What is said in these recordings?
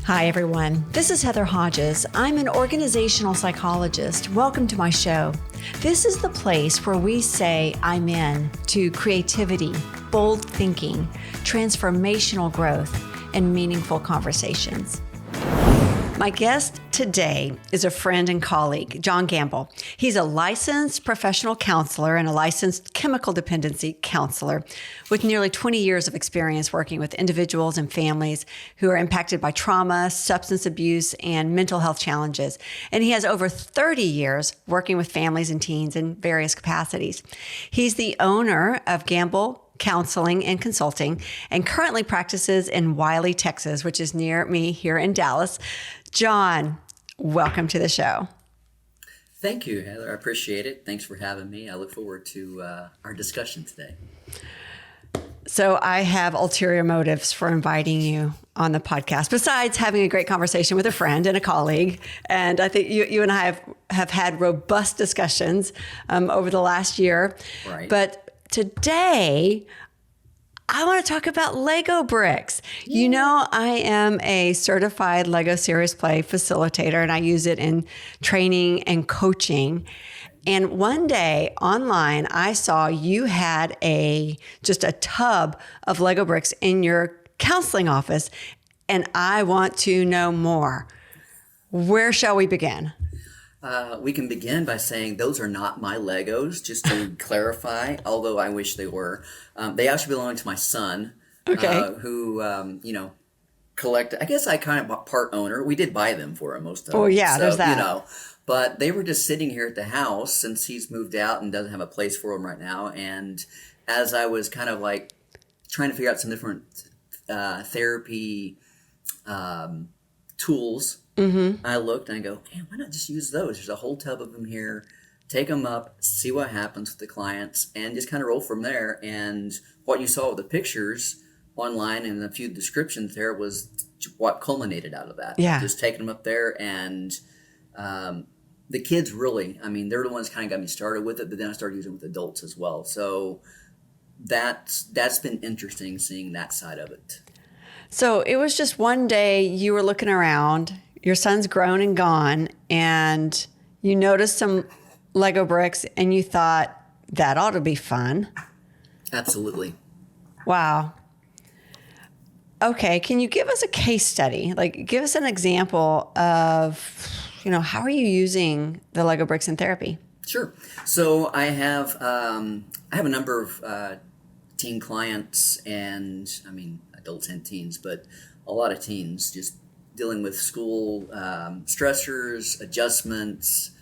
Hi, everyone. This is Heather Hodges. I'm an organizational psychologist. Welcome to my show. This is the place where we say I'm in to creativity, bold thinking, transformational growth, and meaningful conversations. My guest today is a friend and colleague, John Gambill. He's a licensed professional counselor and a licensed chemical dependency counselor with nearly 20 years of experience working with individuals and families who are impacted by trauma, substance abuse, and mental health challenges. And he has over 30 years working with families and teens in various capacities. He's the owner of Gambill Counseling and Consulting, and currently practices in Wylie, Texas, which is near me here in Dallas. John, welcome to the show. Thank you, Heather. I appreciate it. Thanks for having me. I look forward to our discussion today. So I have ulterior motives for inviting you on the podcast, besides having a great conversation with a friend and a colleague. And I think you and I have had robust discussions over the last year. Right. But today, I want to talk about Lego bricks. Yeah. You know, I am a certified Lego Serious Play facilitator, and I use it in training and coaching. And one day online, I saw you had just a tub of Lego bricks in your counseling office, and I want to know more. Where shall we begin? We can begin by saying those are not my Legos, just to clarify, although I wish they were. They actually belong to my son, who, collected. I guess I kind of part owner. We did buy them for him, most of them. Oh, yeah, so, there's that. But they were just sitting here at the house since he's moved out and doesn't have a place for them right now. And as I was kind of like trying to figure out some different therapy tools, I looked and I go, man, why not just use those? There's a whole tub of them here. Take them up, see what happens with the clients, and just kind of roll from there. And what you saw with the pictures online and a few descriptions there was what culminated out of that. Yeah. Just taking them up there, and the kids really, I mean, they're the ones kind of got me started with it, but then I started using it with adults as well. So that's been interesting seeing that side of it. So it was just one day you were looking around, your son's grown and gone, and you noticed some Lego bricks and you thought, that ought to be fun. Absolutely. Wow. Okay, can you give us a case study? Like, give us an example of, how are you using the Lego bricks in therapy? Sure. So I have a number of teen clients, and I mean adults and teens, but a lot of teens just dealing with school stressors, adjustments,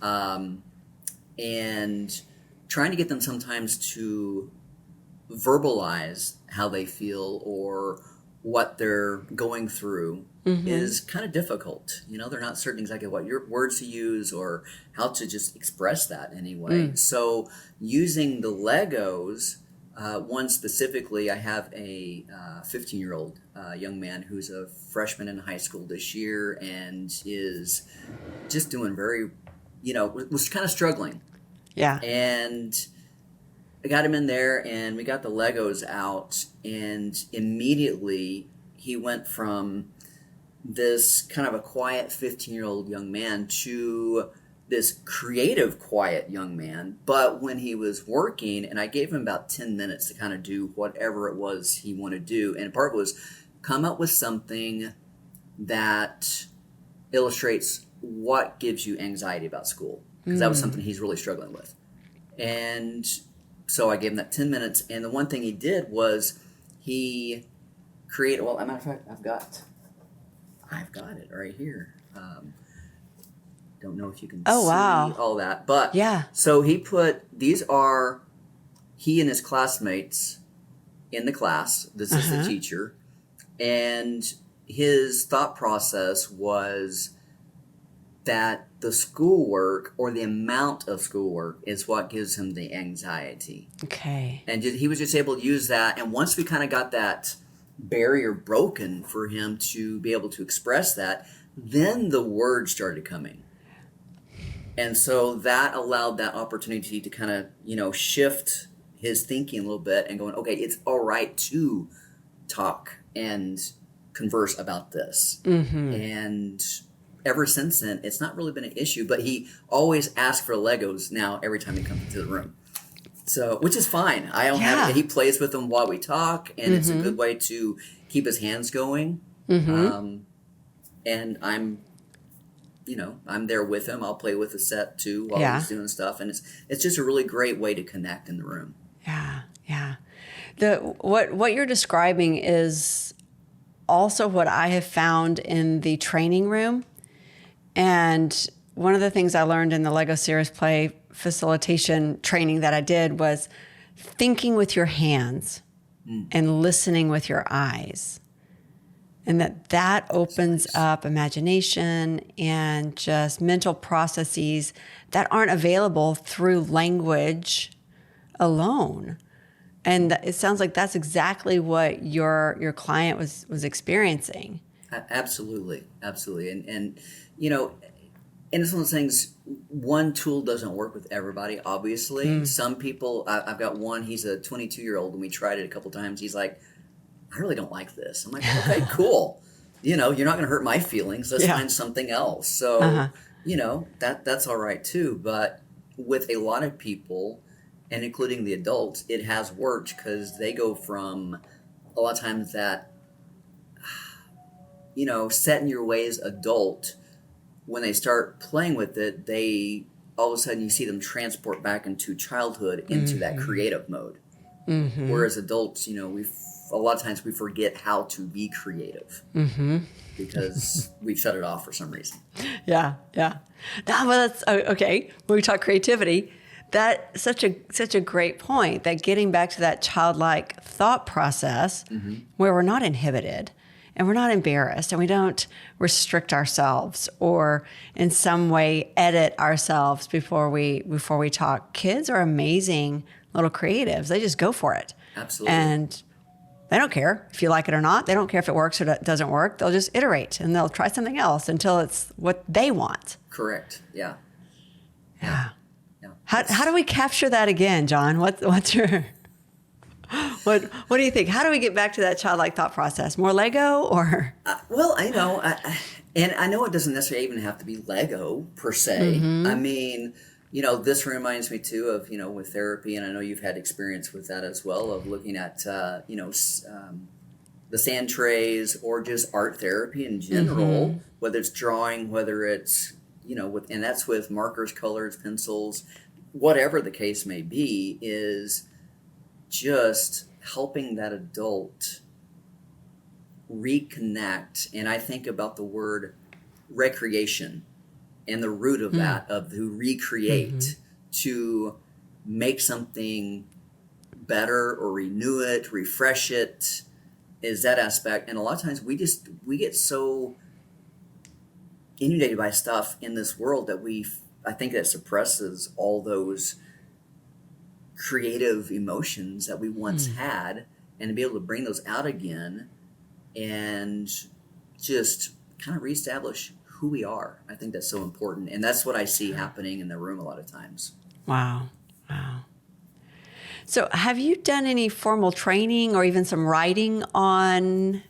and trying to get them sometimes to verbalize how they feel or what they're going through is kind of difficult. They're not certain exactly what your words to use or how to just express that anyway. So using the Legos, one specifically, I have a 15-year-old young man who's a freshman in high school this year and is just doing was kind of struggling. Yeah. And I got him in there and we got the Legos out, and immediately he went from this kind of a quiet 15-year-old young man to this creative, quiet young man. But when he was working, and I gave him about 10 minutes to kind of do whatever it was he wanted to do, and part was come up with something that illustrates what gives you anxiety about school, because that was something he's really struggling with. And so I gave him that 10 minutes, and the one thing he did was he created, well, as a matter of fact, I've got it right here. Don't know if you can see all that, but yeah. So he and his classmates in the class. This is the teacher, and his thought process was that the schoolwork or the amount of schoolwork is what gives him the anxiety. Okay. And he was just able to use that. And once we kind of got that barrier broken for him to be able to express that, then the words started coming. And so that allowed that opportunity to kind of, shift his thinking a little bit and going, okay, it's all right to talk and converse about this. And ever since then, it's not really been an issue, but he always asks for Legos now every time he comes into the room. So, which is fine. I don't have it. He plays with them while we talk, and it's a good way to keep his hands going. And I'm there with him. I'll play with the set too while he's doing stuff, and it's just a really great way to connect in the room. Yeah. What you're describing is also what I have found in the training room. And one of the things I learned in the Lego Serious Play facilitation training that I did was thinking with your hands and listening with your eyes. And that opens up imagination and just mental processes that aren't available through language alone. And it sounds like that's exactly what your client was experiencing. Absolutely. And and it's one of those things, one tool doesn't work with everybody, obviously. Some people, I've got one, he's a 22-year-old, and we tried it a couple times. He's like, I really don't like this. I'm like, okay, cool. You're not going to hurt my feelings. Let's find something else. So, that's all right too. But with a lot of people, and including the adults, it has worked because they go from a lot of times that, set in your ways adult. When they start playing with it, they all of a sudden you see them transport back into childhood, into that creative mode. Whereas adults, a lot of times we forget how to be creative because we've shut it off for some reason. Yeah. Well, that's okay. When we talk creativity, that's such a great point, that getting back to that childlike thought process where we're not inhibited and we're not embarrassed and we don't restrict ourselves or in some way edit ourselves before we talk. Kids are amazing little creatives. They just go for it. Absolutely. And they don't care if you like it or not. They don't care if it works or doesn't work. They'll just iterate and they'll try something else until it's what they want. Correct. Yeah. How do we capture that again, John? What's your what do you think? How do we get back to that childlike thought process? More Lego or? Well, I know it doesn't necessarily even have to be Lego per se. I mean, this reminds me too of, with therapy, and I know you've had experience with that as well, of looking at, the sand trays or just art therapy in general, whether it's drawing, whether it's, and that's with markers, colors, pencils, whatever the case may be, is just helping that adult reconnect. And I think about the word recreation and the root of that, of to recreate, to make something better or renew it, refresh it, is that aspect. And a lot of times we get so inundated by stuff in this world that I think that suppresses all those creative emotions that we once had, and to be able to bring those out again and just kind of reestablish who we are. I think that's so important. And that's what I see happening in the room a lot of times. Wow. So have you done any formal training or even some writing on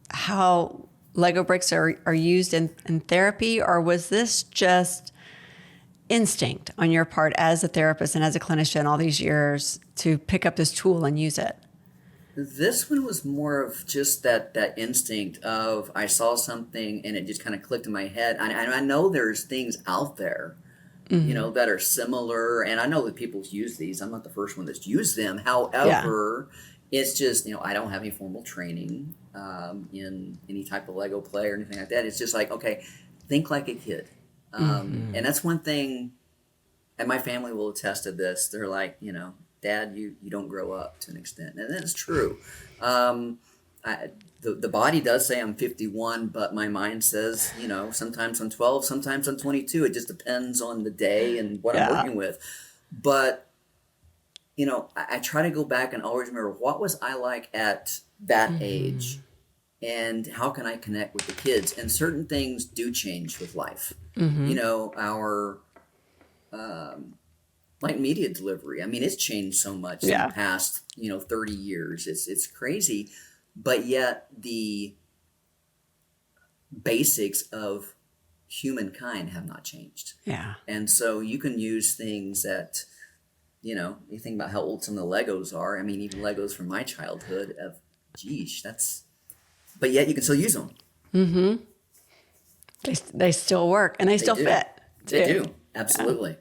how Lego bricks are used in therapy, or was this just instinct on your part as a therapist and as a clinician all these years to pick up this tool and use it? This one was more of just that instinct of, I saw something and it just kind of clicked in my head. I know there's things out there, that are similar, and I know that people use these. I'm not the first one that's used them. However, it's just, I don't have any formal training in any type of Lego play or anything like that. It's just like, okay, think like a kid. And that's one thing, and my family will attest to this. They're like, Dad, you don't grow up to an extent. And that's true. The body does say I'm 51, but my mind says, sometimes I'm 12, sometimes I'm 22. It just depends on the day and what I'm working with. But, I try to go back and always remember, what was I like at that age? And how can I connect with the kids? And certain things do change with life. Our like media delivery. I mean, it's changed so much in the past, 30 years. It's crazy. but yet the basics of humankind have not changed. Yeah. And so you can use things that, you think about how old some of the Legos are. I mean, even Legos from my childhood but yet you can still use them. Mm-hmm. They still work, and they still fit. They do. Absolutely.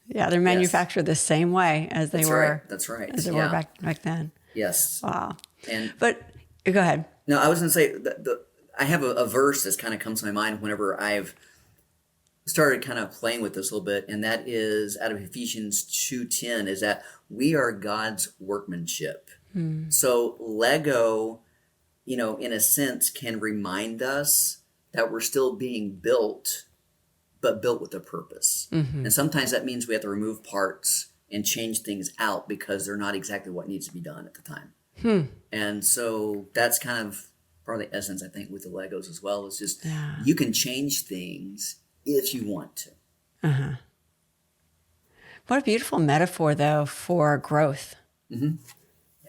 Yeah, they're manufactured the same way as they were. That's right. As they were back then. Yes. Wow. And but go ahead. No, I was going to say I have a verse that's kind of comes to my mind whenever I've started kind of playing with this a little bit, and that is out of Ephesians 2:10, is that we are God's workmanship. So Lego, in a sense, can remind us that we're still being built, but built with a purpose. And sometimes that means we have to remove parts and change things out because they're not exactly what needs to be done at the time. And so that's kind of part of the essence, I think, with the Legos as well. Is just you can change things if you want to. What a beautiful metaphor, though, for growth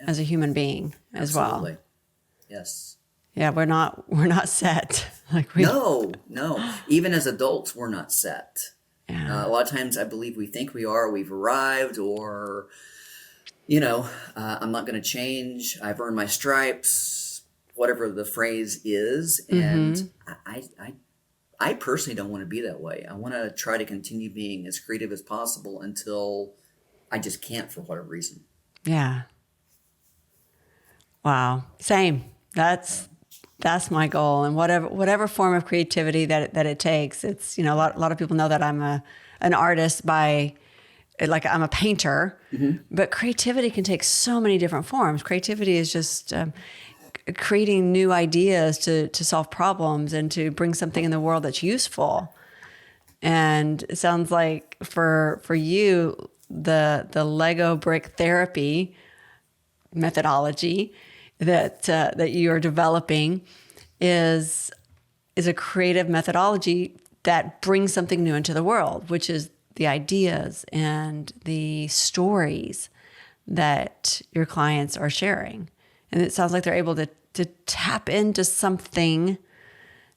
as a human being as well. Yes. Yeah, we're not set. No. Even as adults, we're not set. Yeah. A lot of times, I believe we think we are. We've arrived, or I'm not going to change. I've earned my stripes. Whatever the phrase is, and I personally don't want to be that way. I want to try to continue being as creative as possible until I just can't for whatever reason. Yeah. Wow. Same. That's my goal, and whatever form of creativity that it takes. It's a lot of people know that I'm an artist I'm a painter, but creativity can take so many different forms. Creativity is just creating new ideas to solve problems and to bring something in the world that's useful. And it sounds like for you, the Lego brick therapy methodology that you are developing is a creative methodology that brings something new into the world, which is the ideas and the stories that your clients are sharing. And it sounds like they're able to tap into something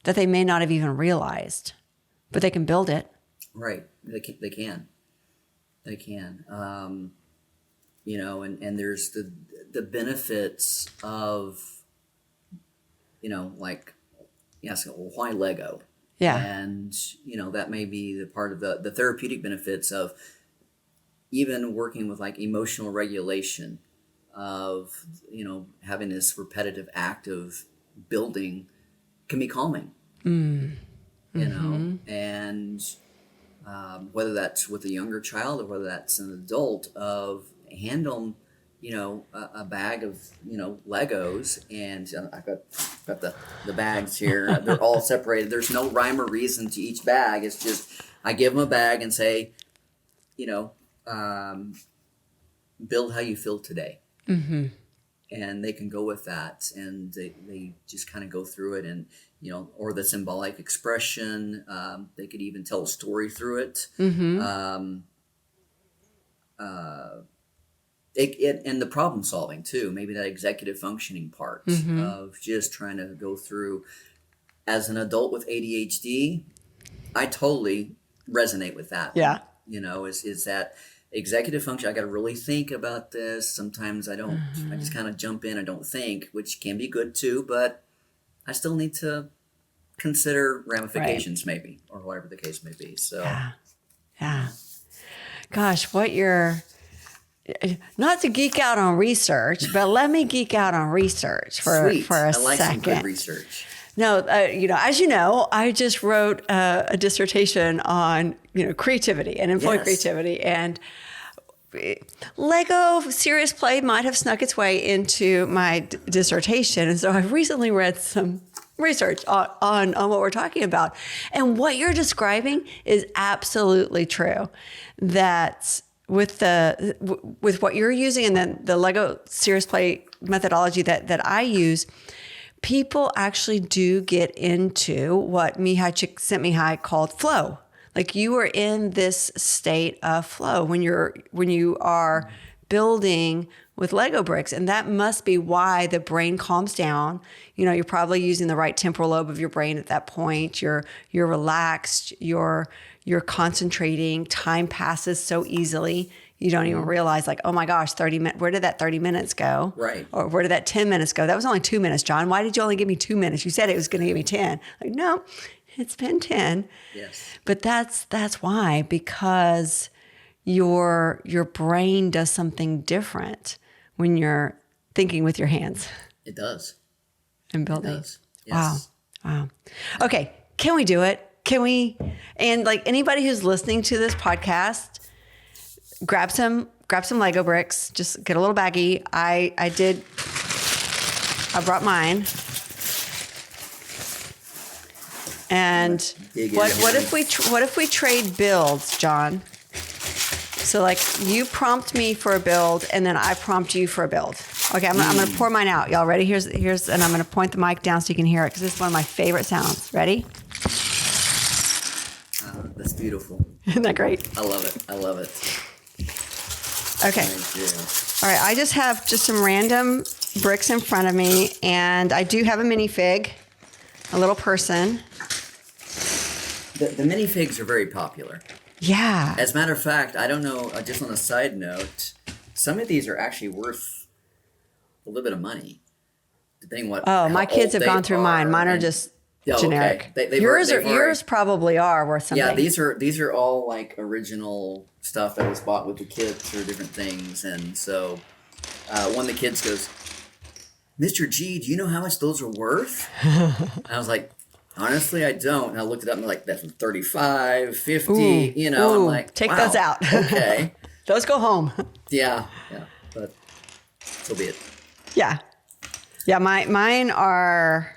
that they may not have even realized, but they can build it. Right. They can. And there's the benefits of, why Lego? Yeah. And, that may be the part of the therapeutic benefits of even working with emotional regulation of, having this repetitive act of building can be calming, and whether that's with a younger child or whether that's an adult, of hand them, a bag of, Legos, and I've got the bags here. They're all separated. There's no rhyme or reason to each bag. It's just, I give them a bag and say, build how you feel today. And they can go with that, and they just kind of go through it, and or the symbolic expression. They could even tell a story through it. And the problem solving too. Maybe that executive functioning part of just trying to go through. As an adult with ADHD, I totally resonate with that. Yeah. Is that executive function? I got to really think about this. Sometimes I don't. I just kind of jump in. I don't think, which can be good too. But I still need to consider ramifications, maybe, or whatever the case may be. So, yeah. Gosh, what you're. Not to geek out on research, but let me geek out on research for a second. I like some good research. No, as you know, I just wrote a dissertation on, creativity and employee creativity, and Lego serious play might have snuck its way into my dissertation. And so I recently read some research on what we're talking about. And what you're describing is absolutely true. That with what you're using and then the Lego serious play methodology that I use, people actually do get into what Mihai Csikszentmihalyi called flow. Like you are in this state of flow when you are building with Lego bricks. And that must be why the brain calms down. You're probably using the right temporal lobe of your brain at that point. You're relaxed, you're concentrating. Time passes so easily. You don't even realize, like, oh my gosh, 30 minutes, where did that 30 minutes go? Right. Or where did that 10 minutes go? That was only 2 minutes, John. Why did you only give me 2 minutes? You said it was going to give me 10. Like, no, it's been 10. Yes. But that's why, because your brain does something different when you're thinking with your hands. It does. And building. It does. Yes. Wow. Okay. Can we do it? Can we? And like anybody who's listening to this podcast, grab some Lego bricks. Just get a little baggie. I brought mine. And what if we trade builds, John? So like you prompt me for a build, and then I prompt you for a build. Okay, I'm gonna pour mine out. Y'all ready? Here's, and I'm gonna point the mic down so you can hear it because this is one of my favorite sounds. Ready? That's beautiful. Isn't that great? I love it. Okay. Thank you. All right, I just have some random bricks in front of me, and I do have a minifig, a little person. The minifigs are very popular. Yeah. As a matter of fact, I don't know, just on a side note, some of these are actually worth a little bit of money, depending what. Oh, my kids have gone through mine. Mine are just generic. Okay. Yours probably are worth something. Yeah, these are all like original stuff that was bought with the kids or different things, and so one of the kids goes, "Mr. G, do you know how much those are worth?" And I was like, honestly, I don't. And I looked it up and I'm like, that's 35, 50, I'm like, take wow, those out. Okay. Those go home. Yeah. But so be it. Yeah. Mine are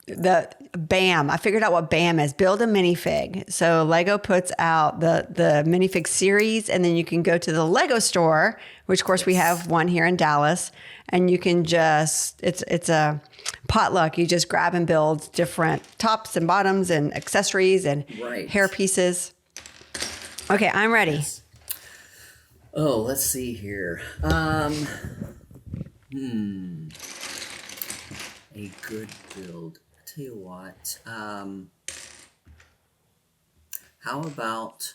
the BAM. I figured out what BAM is. Build a minifig. So Lego puts out the minifig series, and then you can go to the Lego store, which of course we have one here in Dallas, and you can just, it's a potluck. You just grab and build different tops and bottoms and accessories and hair pieces. Okay, I'm ready. Yes. Oh, let's see here. A good build. I tell you what. How about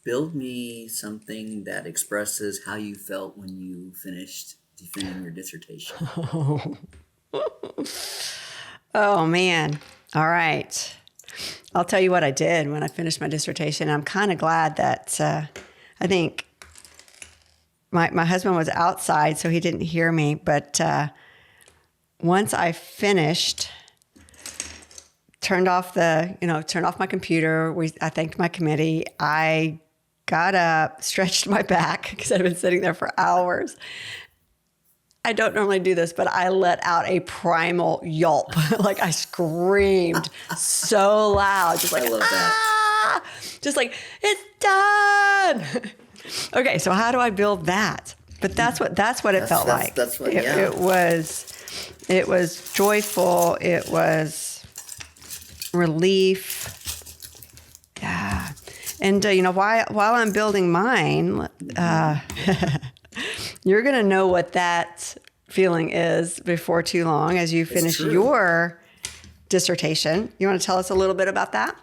build me something that expresses how you felt when you finished defending your dissertation. Oh man. All right. I'll tell you what I did when I finished my dissertation. I'm kind of glad that I think my husband was outside, so he didn't hear me. But once I finished, turned off my computer. I thanked my committee. I got up, stretched my back because I'd been sitting there for hours. I don't normally do this, but I let out a primal yelp. Like I screamed so loud. Just like, I love that. Just like, it's done. Okay, so how do I build that? But that's what it felt like. That's what, it was joyful. It was relief. Yeah. And, while I'm building mine, you're going to know what that feeling is before too long as you finish your dissertation. You want to tell us a little bit about that?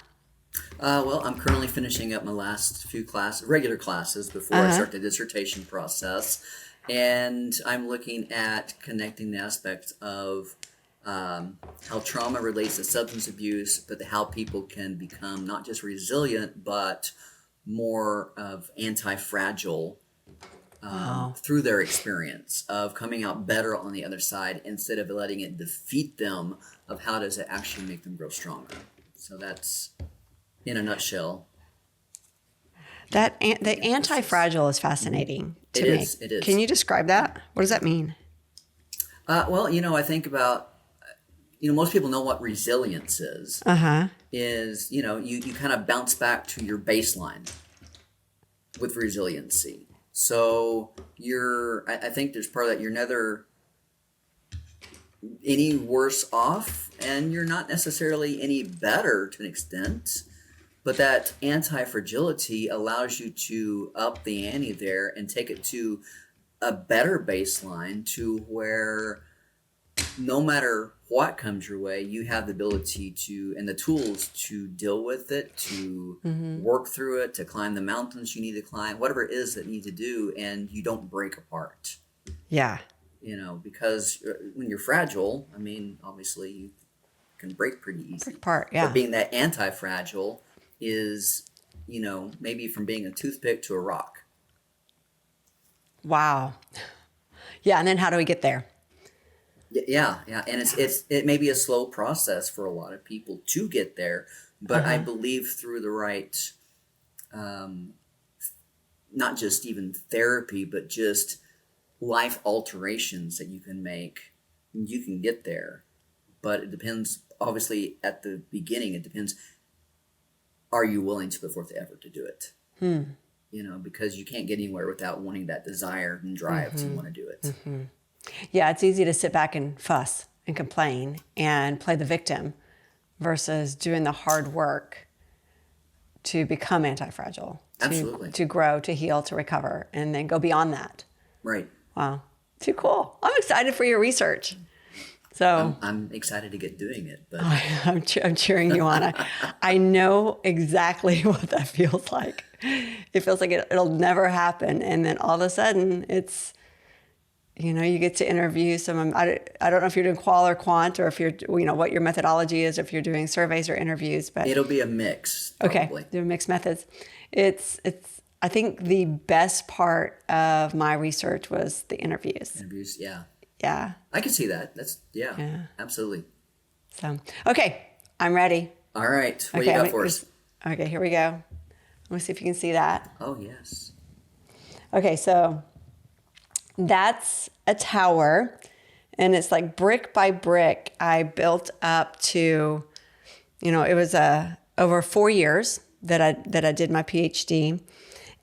Well, I'm currently finishing up my last few regular classes before I start the dissertation process. And I'm looking at connecting the aspects of how trauma relates to substance abuse, but how people can become not just resilient, but more of anti-fragile through their experience of coming out better on the other side instead of letting it defeat them, of how does it actually make them grow stronger. So that's, in a nutshell. The anti-fragile is fascinating to me. It is. Can you describe that? What does that mean? Well, I think about, most people know what resilience is. Is, you kind of bounce back to your baseline with resiliency. So I think there's part of that, you're never any worse off, and you're not necessarily any better to an extent, But that anti-fragility allows you to up the ante there and take it to a better baseline to where no matter what comes your way, you have the ability to and the tools to deal with it, to work through it, to climb the mountains you need to climb, whatever it is that you need to do, and you don't break apart. Yeah. Because when you're fragile, I mean, obviously you can break pretty easy. Break apart, yeah. But being that anti-fragile is, maybe from being a toothpick to a rock. Wow. Yeah, and then how do we get there? Yeah. And it may be a slow process for a lot of people to get there, but I believe through the right, not just even therapy, but just life alterations that you can make, you can get there. But it depends, obviously, at the beginning, it depends, are you willing to put forth the effort to do it? Because you can't get anywhere without wanting that desire and drive to want to do it. Yeah, it's easy to sit back and fuss and complain and play the victim versus doing the hard work to become anti-fragile. Absolutely. To grow, to heal, to recover, and then go beyond that. Right. Wow. Too cool. I'm excited for your research. So I'm excited to get doing it. But I'm cheering you on. I know exactly what that feels like. It feels like it'll never happen. And then all of a sudden it's, you get to interview someone. I don't know if you're doing qual or quant, or if you're, what your methodology is, if you're doing surveys or interviews, but it'll be a mix. Probably. Okay. Do mixed methods. It's, I think the best part of my research was the interviews. Interviews. Yeah. Yeah. I can see that. Yeah. Absolutely. So, okay. I'm ready. All right. What do you got for us? Okay, here we go. Let's see if you can see that. Oh, yes. Okay, so that's a tower, and it's like brick by brick. I built up to, it was over 4 years that I did my PhD,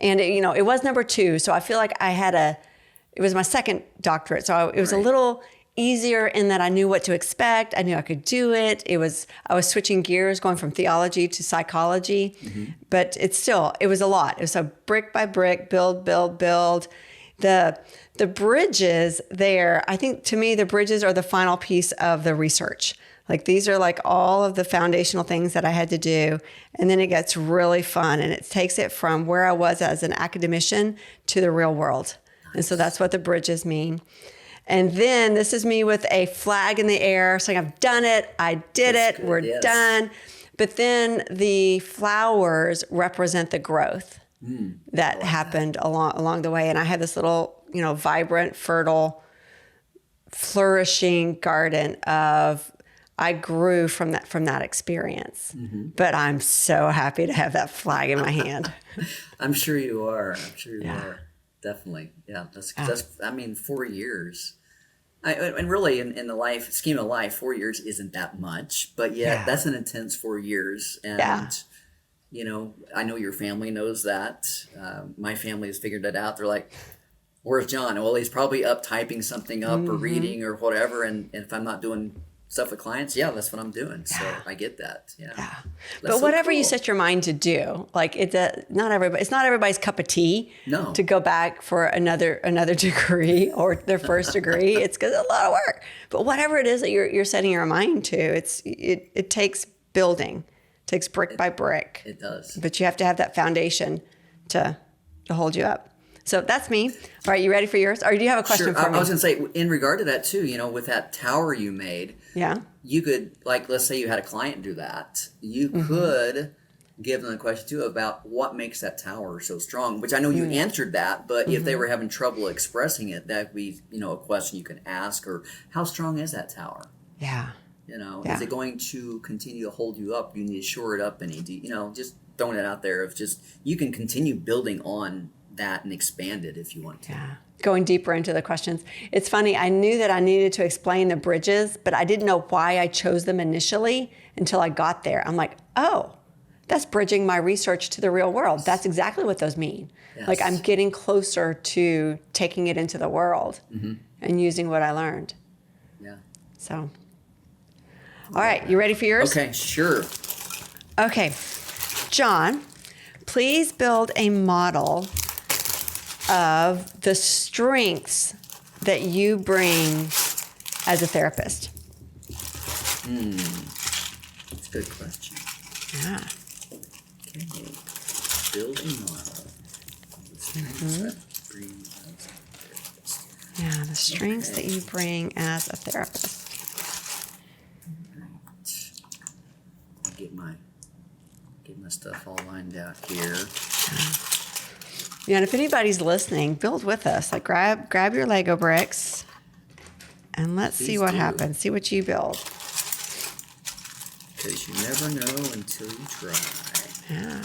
and it was number 2. So I feel like it was my second doctorate. So it was a little easier in that I knew what to expect. I knew I could do it. I was switching gears, going from theology to psychology, but it was a lot. It was a brick by brick, build. The bridges there, I think to me, the bridges are the final piece of the research. Like these are like all of the foundational things that I had to do. And then it gets really fun, and it takes it from where I was as an academician to the real world. Nice. And so that's what the bridges mean. And then this is me with a flag in the air saying, I've done it. I did it. We're done. But then the flowers represent the growth that happened along the way. And I had this little, vibrant, fertile, flourishing garden I grew from that experience. But I'm so happy to have that flag in my hand. I'm sure you are. Are. Definitely. Yeah. That's 4 years. And really in the scheme of life, 4 years isn't that much, but that's an intense 4 years. And, I know your family knows that. My family has figured that out. They're like, where's John? Well, he's probably up typing something up or reading or whatever. And if I'm not doing stuff with clients, that's what I'm doing. So I get that. Yeah. But whatever you set your mind to do, like it's not everybody's cup of tea. No. To go back for another degree or their first degree. It's because it's a lot of work. But whatever it is that you're setting your mind to, it takes building. It takes brick by brick. It does. But you have to have that foundation to hold you up. So that's me. All right, you ready for yours? Or do you have a question for me? I was going to say, in regard to that too, with that tower you made, you could, let's say you had a client do that. You could give them a question too about what makes that tower so strong, which I know you answered that, but if they were having trouble expressing it, that would be, a question you can ask, or how strong is that tower? Yeah. Is it going to continue to hold you up? You need to shore it up any, just throwing it out there of just, you can continue building on that and expand it if you want to. Yeah. Going deeper into the questions. It's funny, I knew that I needed to explain the bridges, but I didn't know why I chose them initially until I got there. I'm like, oh, that's bridging my research to the real world. That's exactly what those mean. Yes. Like I'm getting closer to taking it into the world and using what I learned. Yeah. So, all right, you ready for yours? Okay, sure. Okay. John, please build a model of the strengths that you bring as a therapist. That's a good question. Yeah. Okay. Build a model. The strengths that bring as a therapist. Yeah, the strengths that you bring as a therapist. Right. Get my stuff all lined out here. Yeah, and if anybody's listening, build with us. Like grab your Lego bricks and let's see what happens. See what you build. Because you never know until you try. Yeah.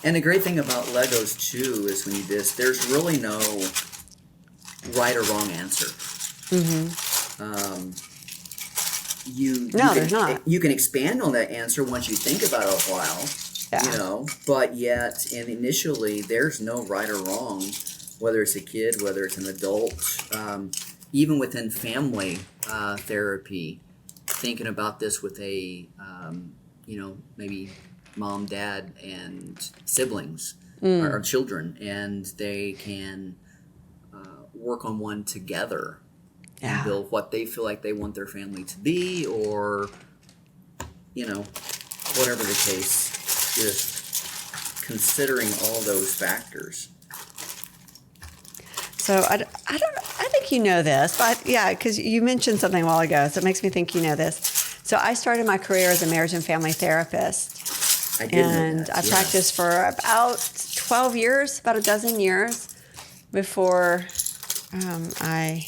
And the great thing about Legos too is when you do this, there's really no right or wrong answer. There's not. You can expand on that answer once you think about it a while. Yeah. But yet, and initially, there's no right or wrong, whether it's a kid, whether it's an adult, even within family therapy, thinking about this with a, maybe mom, dad, and siblings or children, and they can work on one together and build what they feel like they want their family to be, or, whatever the case. Just considering all those factors. So I think you know this, but because you mentioned something a while ago, so it makes me think you know this. So I started my career as a marriage and family therapist. I did know and that, I practiced for about 12 years, about a dozen years, before I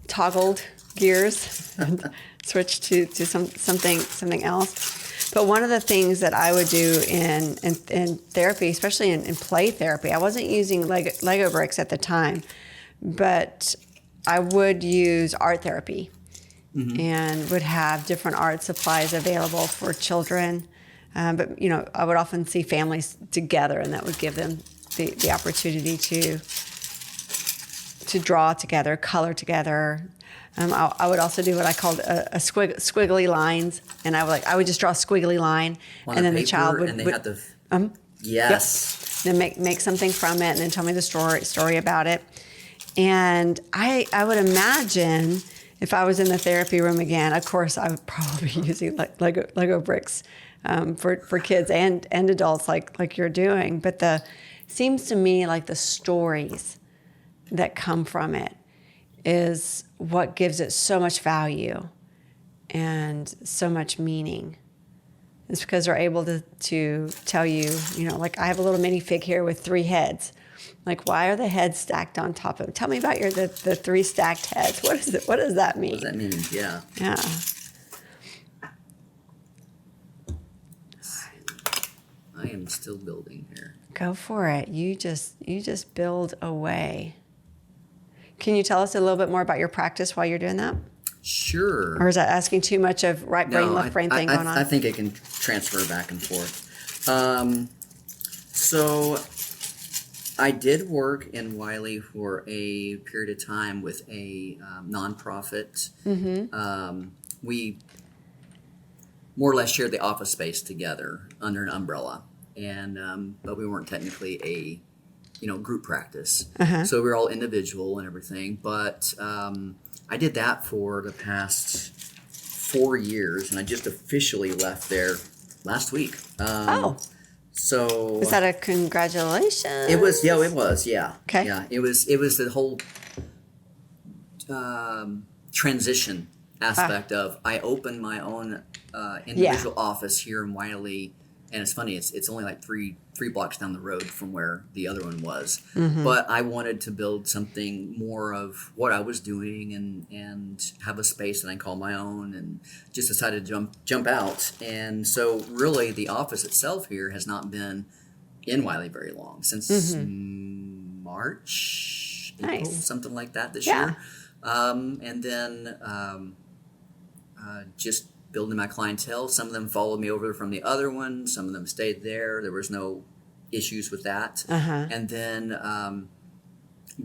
toggled gears and switched to something else. But one of the things that I would do in therapy, especially in play therapy, I wasn't using Lego bricks at the time, but I would use art therapy and would have different art supplies available for children. But I would often see families together, and that would give them the opportunity to draw together, color together. I would also do what I called a squiggly lines, and I would just draw a squiggly line, and then the child would. And they had the. Yes. Yep. Then make something from it, and then tell me the story about it. And I would imagine if I was in the therapy room again, of course I would probably be using Lego bricks for kids and adults like you're doing. But seems to me like the stories that come from it is what gives it so much value and so much meaning. It's because they're able to tell you, like I have a little minifig here with 3 heads. Like, why are the heads stacked on top of them? Tell me about the 3 stacked heads. What is it? What does that mean? What does that mean? Yeah. Yeah. I am still building here. Go for it. You just build away. Can you tell us a little bit more about your practice while you're doing that? Sure. Or is that asking too much of right brain, left brain thing going on? I think it can transfer back and forth. So I did work in Wylie for a period of time with a nonprofit. We more or less shared the office space together under an umbrella, and but we weren't technically a group practice. So we were all individual and everything. But I did that for the past 4 years, and I just officially left there last week. So was that a congratulations? It was. Yeah, it was. Yeah. Okay. Yeah, it was the whole transition aspect of I opened my own individual office here in Wylie. And it's funny, it's only like three blocks down the road from where the other one was. But I wanted to build something more of what I was doing and have a space that I call my own, and just decided to jump out. And so really the office itself here has not been in Wylie very long, since March, April, something like that this year. And then just building my clientele. Some of them followed me over from the other one. Some of them stayed there. There was no issues with that. And then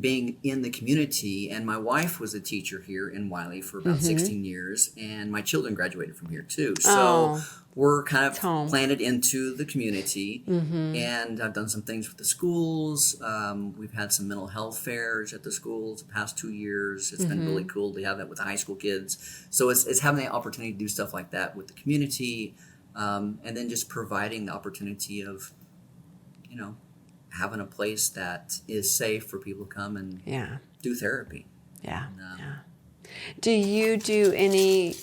being in the community, and my wife was a teacher here in Wylie for about 16 years, and my children graduated from here too. So we're kind of planted into the community, and I've done some things with the schools. We've had some mental health fairs at the schools the past 2 years. It's been really cool to have that with the high school kids. So it's having the opportunity to do stuff like that with the community, and then just providing the opportunity of, having a place that is safe for people to come and do therapy. Yeah. Do you do any?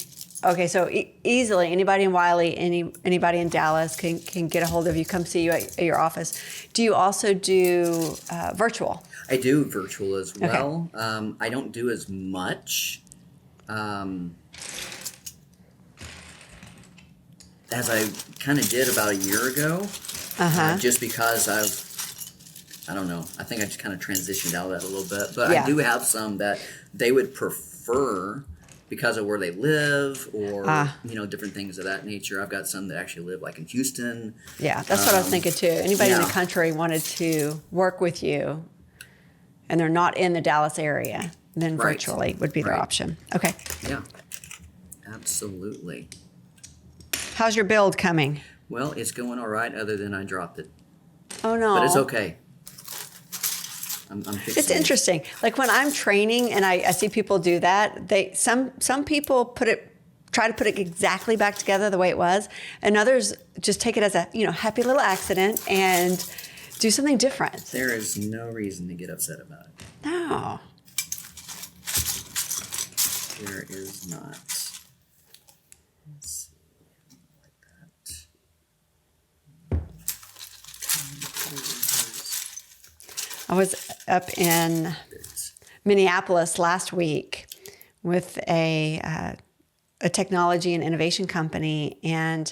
Okay, so easily anybody in Wylie, anybody in Dallas can get a hold of you, come see you at your office. Do you also do virtual? I do virtual as well. Okay. I don't do as much as I kind of did about a year ago, just because I don't know. I think I just kind of transitioned out of that a little bit. But I do have some that they would prefer because of where they live or, different things of that nature. I've got some that actually live like in Houston. Yeah, that's what I was thinking too. Anybody in the country wanted to work with you and they're not in the Dallas area, then virtually would be their option. Okay. Yeah, absolutely. How's your build coming? Well, it's going all right other than I dropped it. Oh, no. But it's okay. I'm it's interesting. Like when I'm training and I see people do that, some people try to put it exactly back together the way it was, and others just take it as a happy little accident and do something different. There is no reason to get upset about it. No. There is not. Let's see. Like that. I was up in Minneapolis last week with a technology and innovation company, and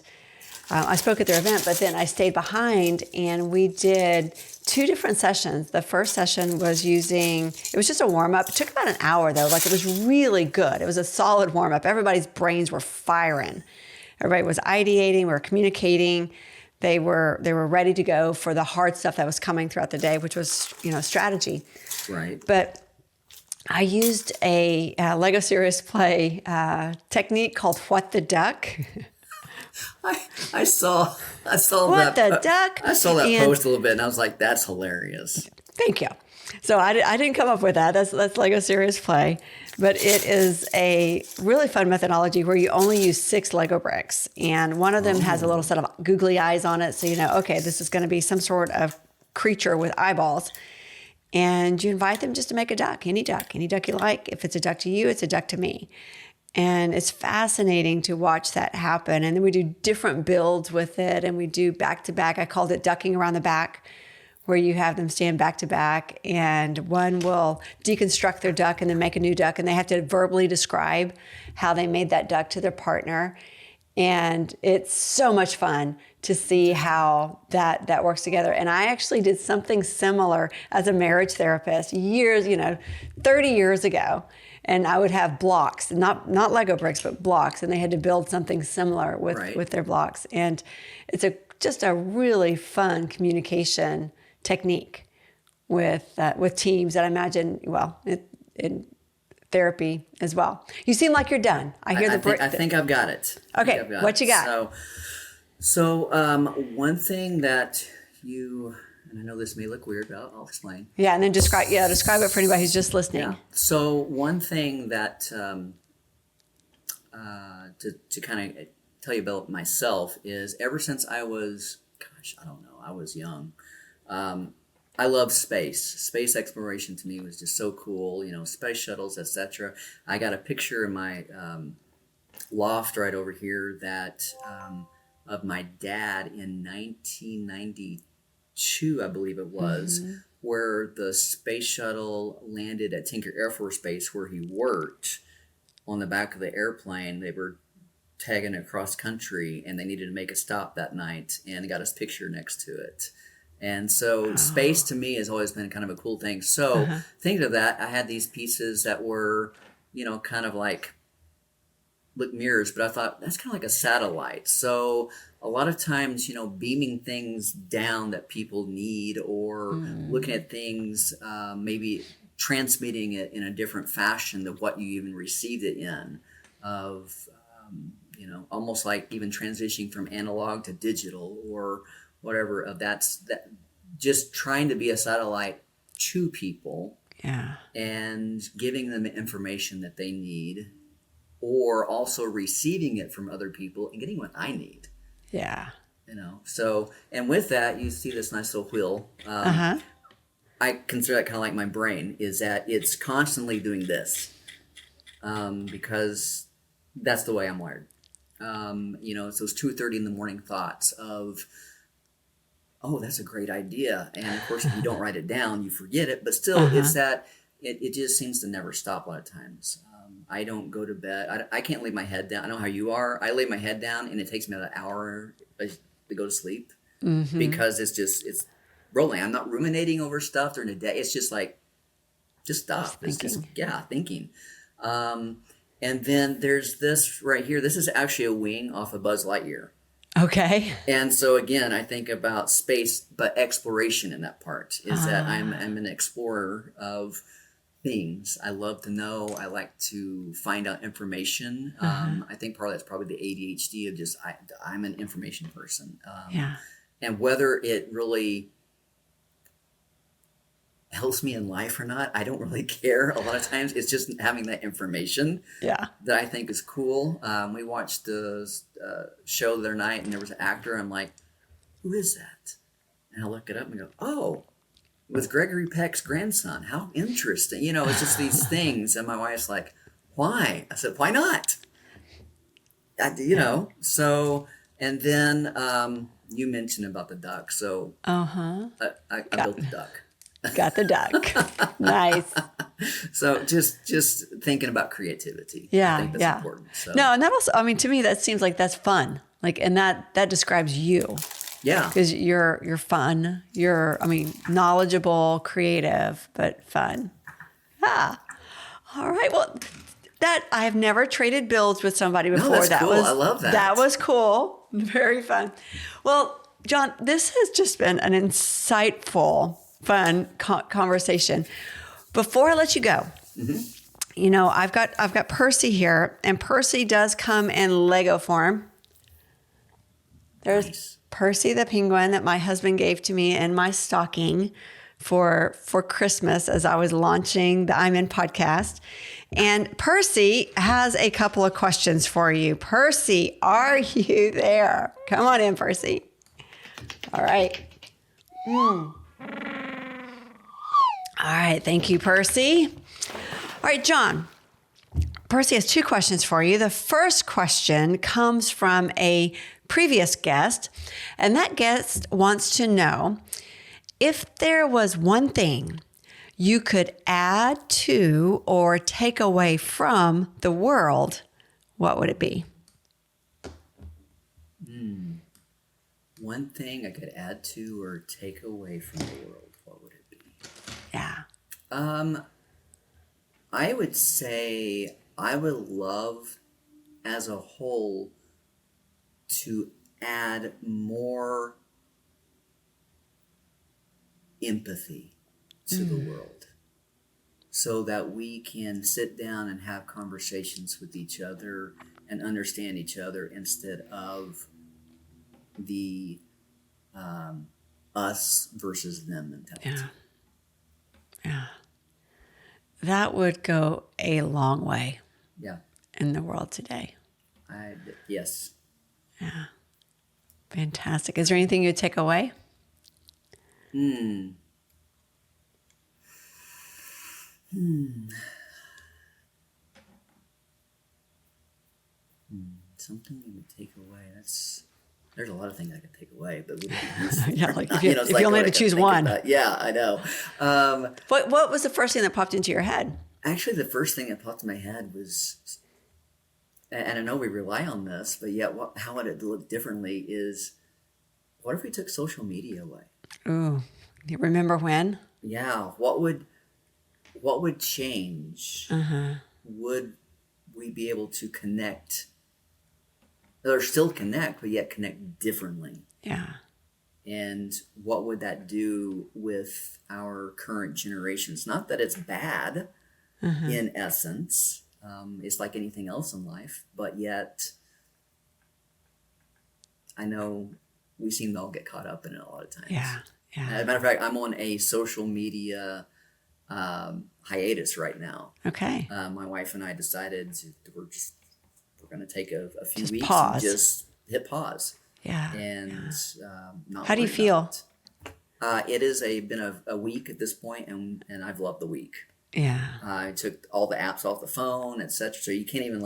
I spoke at their event, but then I stayed behind and we did 2 different sessions. The first session was it was just a warm-up. It took about an hour though. Like it was really good. It was a solid warm-up. Everybody's brains were firing. Everybody was ideating, we were communicating. They were ready to go for the hard stuff that was coming throughout the day, which was, strategy. Right. But I used a Lego Serious Play technique called What the Duck. I saw What the Duck. I saw that post a little bit, and I was like, "That's hilarious." Thank you. So I didn't come up with that. That's Lego Serious Play. But it is a really fun methodology where you only use 6 Lego bricks. And one of them has a little set of googly eyes on it. So okay, this is going to be some sort of creature with eyeballs. And you invite them just to make a duck, any duck you like. If it's a duck to you, it's a duck to me. And it's fascinating to watch that happen. And then we do different builds with it. And we do back-to-back. I called it ducking around the back, where you have them stand back to back and one will deconstruct their duck and then make a new duck, and they have to verbally describe how they made that duck to their partner. And it's so much fun to see how that works together. And I actually did something similar as a marriage therapist 30 years ago. And I would have blocks, not Lego bricks, but blocks. And they had to build something similar with their blocks. And it's just a really fun communication technique with teams that I imagine, in therapy as well. You seem like you're done. I think I've got it. Okay, what you got? So one thing that and I know this may look weird, but I'll explain. Yeah, and then describe it for anybody who's just listening. Yeah. So one thing that to kind of tell you about myself is ever since I was young. I love space. Space exploration to me was just so cool. Space shuttles, etc. I got a picture in my loft right over here of my dad in 1992, I believe it was, where the space shuttle landed at Tinker Air Force Base, where he worked. On the back of the airplane, they were tagging across country, and they needed to make a stop that night, and they got his picture next to it. And so space to me has always been kind of a cool thing. So thinking of that, I had these pieces that were, kind of like mirrors, but I thought that's kind of like a satellite. So a lot of times, beaming things down that people need, or looking at things maybe transmitting it in a different fashion than what you even received it in, almost like even transitioning from analog to digital or whatever. That just trying to be a satellite to people, and giving them information that they need, or also receiving it from other people and getting what I need. Yeah. So, and with that, you see this nice little wheel. I consider that kind of like my brain, is that it's constantly doing this, because that's the way I'm wired. It's those 2:30 in the morning thoughts of, oh, that's a great idea. And of course, if you don't write it down, you forget it. But still, it's that it just seems to never stop a lot of times. I don't go to bed. I can't lay my head down. I don't know how you are. I lay my head down and it takes me about an hour to go to sleep, because it's rolling. I'm not ruminating over stuff during the day. It's just like, just stop. It's just, thinking. And then there's this right here. This is actually a wing off of Buzz Lightyear. Okay. And so again, I think about space, but exploration in that part is that I'm an explorer of things. I love to know. I like to find out information. I think part of that's probably the ADHD of just, I'm an information person. And whether it really helps me in life or not, I don't really care. A lot of times it's just having that information that I think is cool. We watched the show the other night and there was an actor. I'm like, who is that? And I look it up and go, oh, with Gregory Peck's grandson. How interesting. It's just these things. And my wife's like, why? I said, why not? So, and then you mentioned about the duck. So I built the duck. Got the duck. Nice. So just thinking about creativity. Yeah. I think that's important. So. No, and that also, to me, that seems like that's fun. Like, and that describes you. Yeah. Because you're fun. You're, knowledgeable, creative, but fun. All right. Well, that I have never traded bills with somebody before. No, that's cool. I love that. That was cool. Very fun. Well, John, this has just been an insightful, fun conversation. Before I let you go, I've got Percy here, and Percy does come in Lego form. There's Percy the penguin that my husband gave to me in my stocking for Christmas as I was launching the I'm In podcast. And Percy has a couple of questions for you. Percy, are you there? Come on in, Percy. All right. All right. Thank you, Percy. All right, John. Percy has two questions for you. The first question comes from a previous guest, and that guest wants to know, if there was one thing you could add to or take away from the world, what would it be? One thing I could add to or take away from the world, what would it be? Yeah. I would say I would love, as a whole, to add more empathy to the world, so that we can sit down and have conversations with each other and understand each other, instead of the us versus them mentality. Yeah. That would go a long way. Yeah. In the world today. Yes. Yeah. Fantastic. Is there anything you'd take away? Something you would take away. There's a lot of things I could take away, but would it be useful? Yeah, like if you only had to choose one. Yeah, I know. What was the first thing that popped into your head? Actually, the first thing that popped in my head was, and I know we rely on this, but yet how would it look differently is, what if we took social media away? Ooh, do you remember when? Yeah, what would change? Would we be able to connect, or still connect, but yet connect differently? Yeah. And what would that do with our current generations? Not that it's bad in essence. It's like anything else in life, but yet I know we seem to all get caught up in it a lot of times. Yeah. As a matter of fact, I'm on a social media hiatus right now. Okay. My wife and I decided we're going to take a few weeks pause. and just hit pause. Yeah. And not How do you worry feel? about it. It has been a week at this point, and I've loved the week. Yeah. I took all the apps off the phone, etc. So you can't even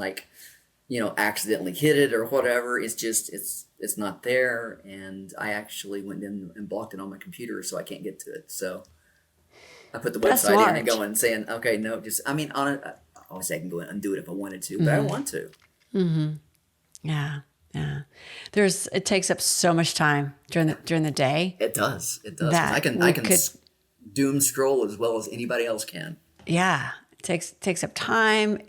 accidentally hit it or whatever. It's just it's not there, and I actually went in and blocked it on my computer, so I can't get to it. So I put the That's website smart. in and going and saying, okay, no, obviously I can go in and undo it if I wanted to, but I don't want to. Mm-hmm. Yeah. Yeah. It takes up so much time during the day. It does. That I can doom scroll as well as anybody else can. Yeah. It takes up time.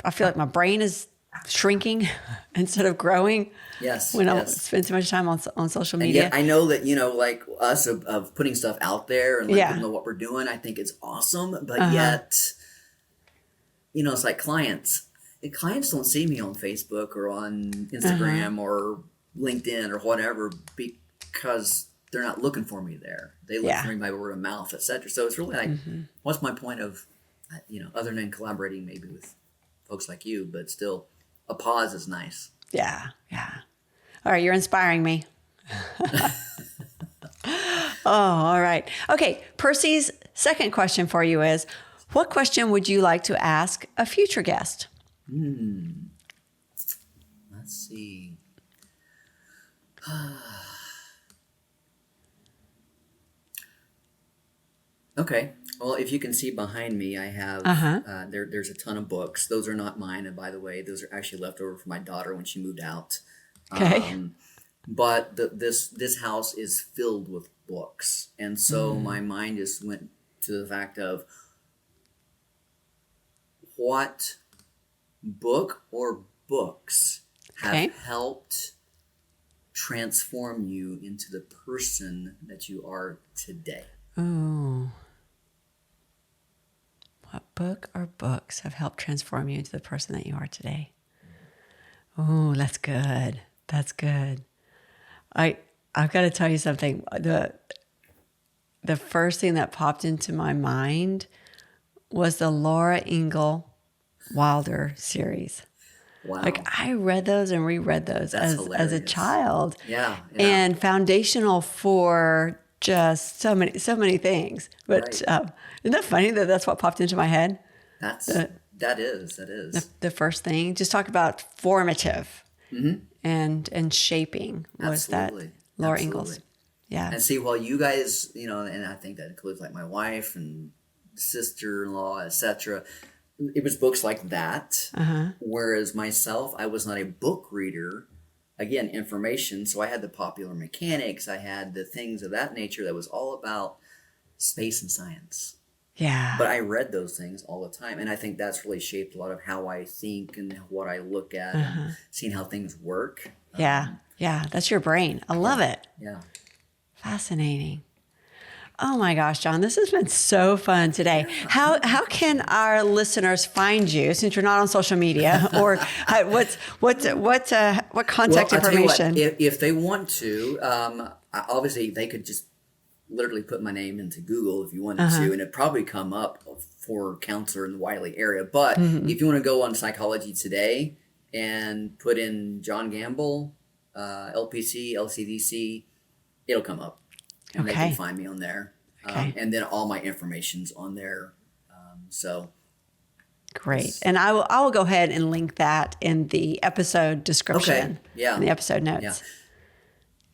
I feel like my brain is shrinking instead of growing. Yes. When I spend so much time on social media. And yet I know that, like us of putting stuff out there and letting people know what we're doing, I think it's awesome. But yet, it's like clients don't see me on Facebook or on Instagram or LinkedIn or whatever because they're not looking for me there. They look for me by word of mouth, etc. So it's really like, what's my point of, other than collaborating maybe with folks like you, but still a pause is nice. Yeah. Yeah. All right. You're inspiring me. Oh, all right. Okay. Percy's second question for you is, what question would you like to ask a future guest? Let's see. Okay. Well, if you can see behind me, I have there's a ton of books. Those are not mine, and by the way, those are actually left over from my daughter when she moved out. Okay. But this house is filled with books, and so my mind just went to the fact of what book or books have helped transform you into the person that you are today. Ooh. What book or books have helped transform you into the person that you are today? Oh, that's good. That's good. I've got to tell you something. The first thing that popped into my mind was the Laura Ingalls Wilder series. Wow. Like I read those and reread those as a child. Yeah. And foundational for just so many things. But isn't that funny that that's what popped into my head? That is. The first thing. Just talk about formative and shaping was that Laura Ingalls. Yeah. And see, while you guys, and I think that includes like my wife and sister-in-law, etc., it was books like that. Whereas myself, I was not a book reader. Again, information. So I had the popular mechanics. I had the things of that nature that was all about space and science. Yeah. But I read those things all the time. And I think that's really shaped a lot of how I think and what I look at and seeing how things work. Yeah. That's your brain. I love it. Yeah. Fascinating. Oh my gosh, John, this has been so fun today. How can our listeners find you since you're not on social media, or what contact information? If they want to, obviously they could just literally put my name into Google if you wanted to, and it'd probably come up for counselor in the Wylie area. But if you want to go on Psychology Today and put in John Gambill, LPC, LCDC, it'll come up. And they can find me on there. And then all my information's on there. Great. And I will go ahead and link that in the episode description. Okay. Yeah. In the episode notes.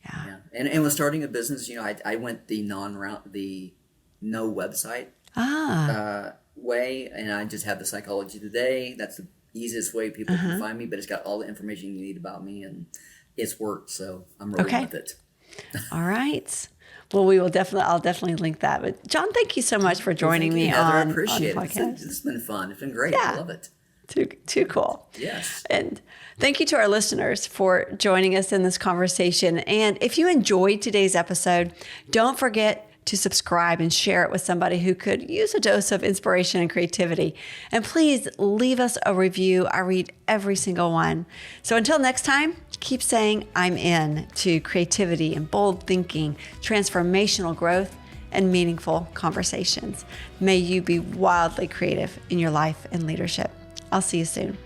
Yeah. And when starting a business, I went the no website way, and I just have the Psychology Today. That's the easiest way people can find me, but it's got all the information you need about me, and it's worked. So I'm rolling with it. All right. Well, I'll definitely link that. But John, thank you so much for joining me Heather, on I appreciate the it. podcast. It's been fun. It's been great. I love it. Too cool. Yes. And thank you to our listeners for joining us in this conversation. And if you enjoyed today's episode, don't forget to subscribe and share it with somebody who could use a dose of inspiration and creativity. And please leave us a review. I read every single one. So until next time, keep saying I'm in to creativity and bold thinking, transformational growth, and meaningful conversations. May you be wildly creative in your life and leadership. I'll see you soon.